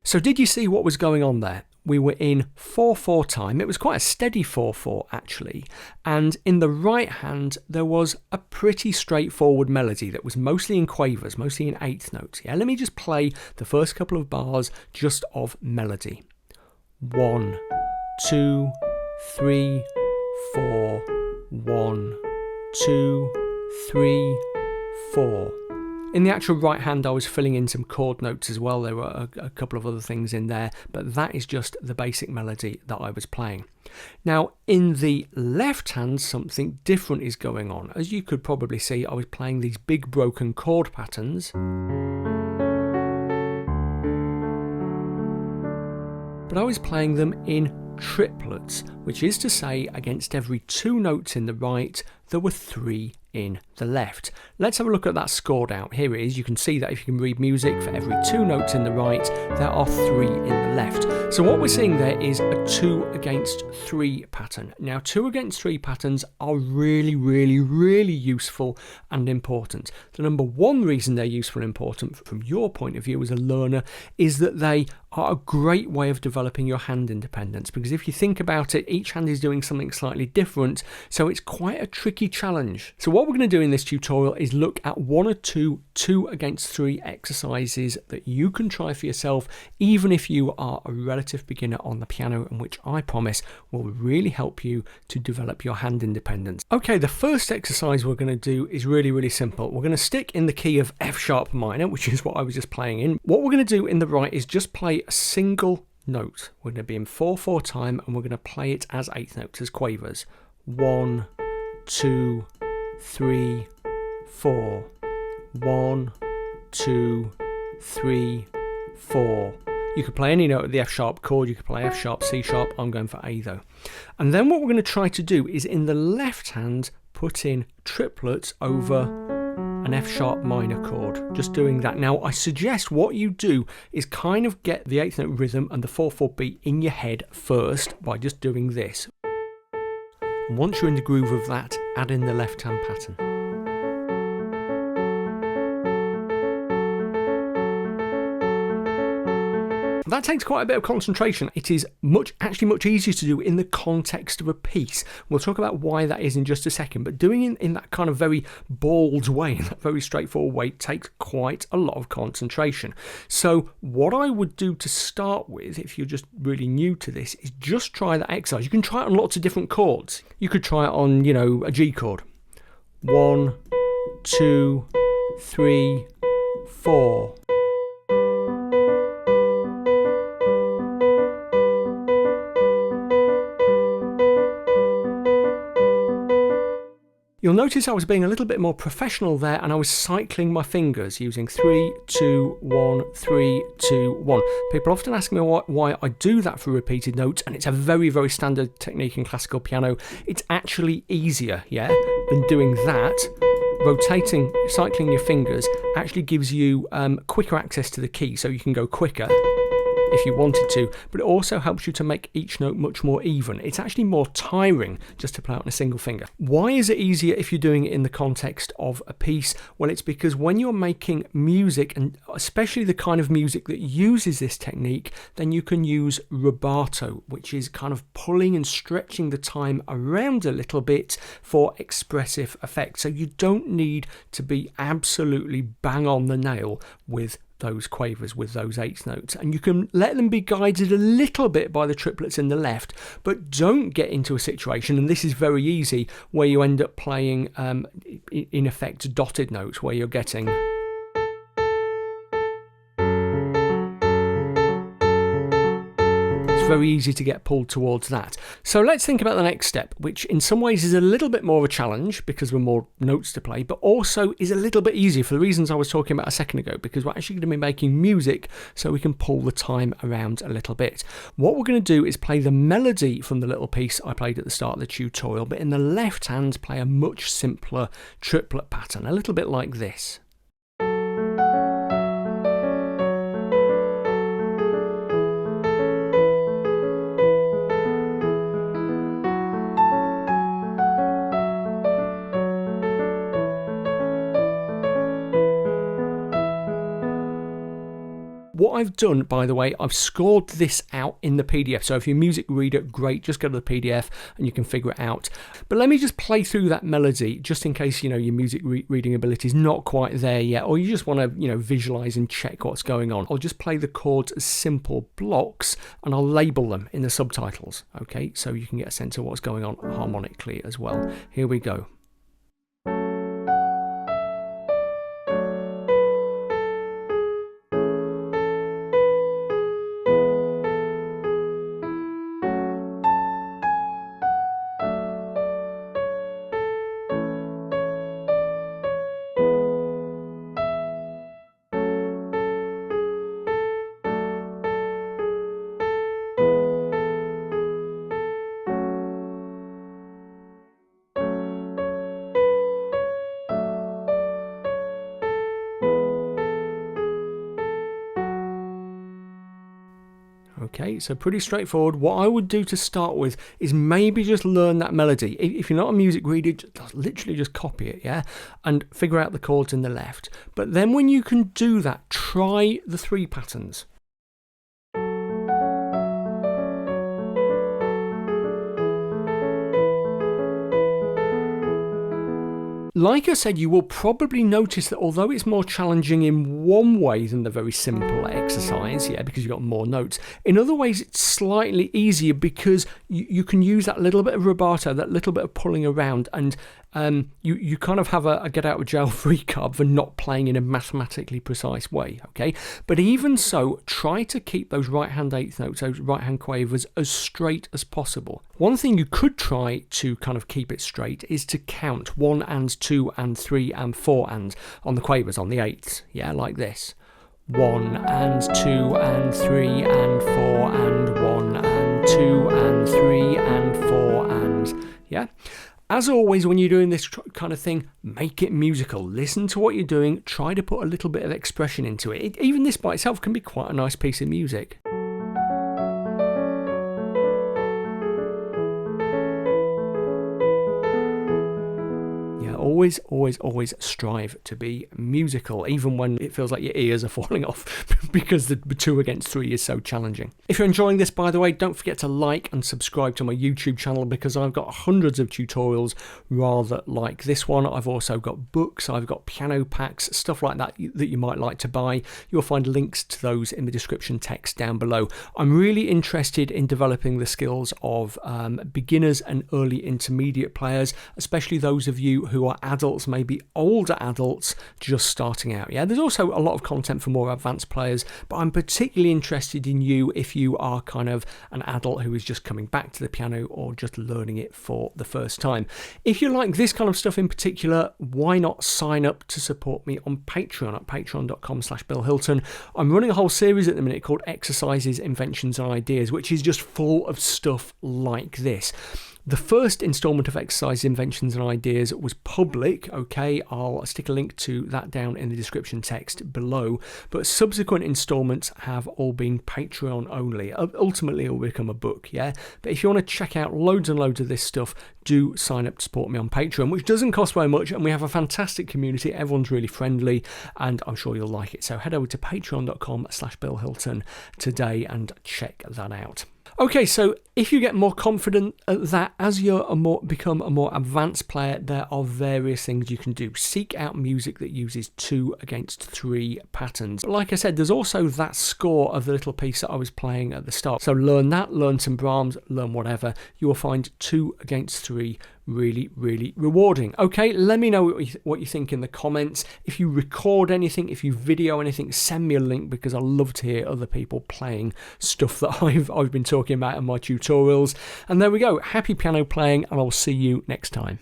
So did you see what was going on there? We were in 4/4 time. It was quite a steady 4/4 actually. And in the right hand, there was a pretty straightforward melody that was mostly in quavers, mostly in eighth notes. Yeah, let me just play the first couple of bars just of melody. 1, 2, 3, 4. 1, 2, 3, 4. In the actual right hand, I was filling in some chord notes as well. There were a couple of other things in there, but that is just the basic melody that I was playing. Now, in the left hand, something different is going on. As you could probably see, I was playing these big broken chord patterns. But I was playing them in triplets, which is to say, against every 2 notes in the right, there were 3 in the left. Let's have a look at that scored out. Here it is. You can see that if you can read music, for every 2 notes in the right, there are 3 in the left. So what we're seeing there is a 2 against 3 pattern. Now, 2 against 3 patterns are really, really, really useful and important. The number one reason they're useful and important from your point of view as a learner is that they are a great way of developing your hand independence, because if you think about it, each hand is doing something slightly different, so it's quite a tricky challenge. So what we're going to do in this tutorial is look at 1 or 2 against 3 exercises that you can try for yourself, even if you are a relative beginner on the piano, and which I promise will really help you to develop your hand independence. Okay, the first exercise we're going to do is really, really simple. We're going to stick in the key of F sharp minor, which is what I was just playing in. What we're going to do in the right is just play a single note. We're going to be in 4/4 time, and we're going to play it as eighth notes, as quavers. 1, 2, 3, 4. 1, 2, 3, 4. You could play any note of the F sharp chord. You could play F sharp, C sharp. I'm going for A though. And then what we're going to try to do is in the left hand put in triplets over an F sharp minor chord, just doing that. Now I suggest what you do is kind of get the eighth note rhythm and the 4/4 beat in your head first by just doing this. And once you're in the groove of that, add in the left hand pattern. That takes quite a bit of concentration. It is actually much easier to do in the context of a piece. We'll talk about why that is in just a second, but doing it in that kind of very bald way, in that very straightforward way, takes quite a lot of concentration. So what I would do to start with, if you're just really new to this, is just try that exercise. You can try it on lots of different chords. You could try it on, a G chord. 1, 2, 3, 4. You'll notice I was being a little bit more professional there, and I was cycling my fingers using 3, 2, 1, 3, 2, 1. People often ask me why I do that for repeated notes, and it's a very, very standard technique in classical piano. It's actually easier, than doing that. Cycling your fingers actually gives you quicker access to the key, so you can go quicker if you wanted to, but it also helps you to make each note much more even. It's actually more tiring just to play out on a single finger. Why is it easier if you're doing it in the context of a piece? Well, it's because when you're making music, and especially the kind of music that uses this technique, then you can use rubato, which is kind of pulling and stretching the time around a little bit for expressive effect. So you don't need to be absolutely bang on the nail with those quavers, with those eighth notes, and you can let them be guided a little bit by the triplets in the left, but don't get into a situation, and this is very easy, where you end up playing in effect dotted notes, where you're getting very easy to get pulled towards that. So let's think about the next step, which in some ways is a little bit more of a challenge because there are more notes to play, but also is a little bit easier for the reasons I was talking about a second ago, because we're actually going to be making music so we can pull the time around a little bit. What we're going to do is play the melody from the little piece I played at the start of the tutorial, but in the left hand play a much simpler triplet pattern, a little bit like this. What I've done, by the way, I've scored this out in the PDF. So if you're a music reader, great, just go to the PDF and you can figure it out. But let me just play through that melody just in case, your music reading ability is not quite there yet, or you just want to, visualize and check what's going on. I'll just play the chords as simple blocks and I'll label them in the subtitles. Okay, so you can get a sense of what's going on harmonically as well. Here we go. Okay, so pretty straightforward. What I would do to start with is maybe just learn that melody. If you're not a music reader, literally just copy it, yeah? And figure out the chords in the left. But then when you can do that, try the 3 patterns. Like I said, you will probably notice that although it's more challenging in one way than the very simple exercise, yeah, because you've got more notes, in other ways it's slightly easier because you can use that little bit of rubato, that little bit of pulling around, and you kind of have a get out of jail free card for not playing in a mathematically precise way, okay? But even so, try to keep those right hand eighth notes, those right hand quavers, as straight as possible. One thing you could try to kind of keep it straight is to count 1 and 2 and 3 and 4 and on the quavers, on the eighths, yeah, like this. 1 and 2 and 3 and 4 and 1 and 2 and 3 and 4 and, yeah? As always, when you're doing this kind of thing, make it musical. Listen to what you're doing. Try to put a little bit of expression into it. Even this by itself can be quite a nice piece of music. Always strive to be musical, even when it feels like your ears are falling off because the 2 against 3 is so challenging. If you're enjoying this, by the way, don't forget to like and subscribe to my YouTube channel because I've got hundreds of tutorials rather like this one. I've also got books, I've got piano packs, stuff like that that you might like to buy. You'll find links to those in the description text down below. I'm really interested in developing the skills of beginners and early intermediate players, especially those of you who are adults, maybe older adults just starting out. Yeah, there's also a lot of content for more advanced players, but I'm particularly interested in you if you are kind of an adult who is just coming back to the piano or just learning it for the first time. If you like this kind of stuff in particular, why not sign up to support me on Patreon at patreon.com/Bill Hilton. I'm running a whole series at the minute called Exercises, Inventions and Ideas, which is just full of stuff like this. The first installment of Exercise, Inventions and Ideas was public, okay? I'll stick a link to that down in the description text below, but subsequent installments have all been Patreon only. Ultimately, it will become a book, yeah? But if you want to check out loads and loads of this stuff, do sign up to support me on Patreon, which doesn't cost very much, and we have a fantastic community. Everyone's really friendly, and I'm sure you'll like it. So head over to patreon.com/Bill Hilton today and check that out. Okay, so if you get more confident at that, as you become a more advanced player, there are various things you can do. Seek out music that uses 2 against 3 patterns. But like I said, there's also that score of the little piece that I was playing at the start. So learn that, learn some Brahms, learn whatever. You will find 2 against 3 really, really rewarding. Okay, let me know what you think in the comments. If you record anything, if you video anything, send me a link because I love to hear other people playing stuff that I've been talking about in my tutorials. And there we go. Happy piano playing, and I'll see you next time.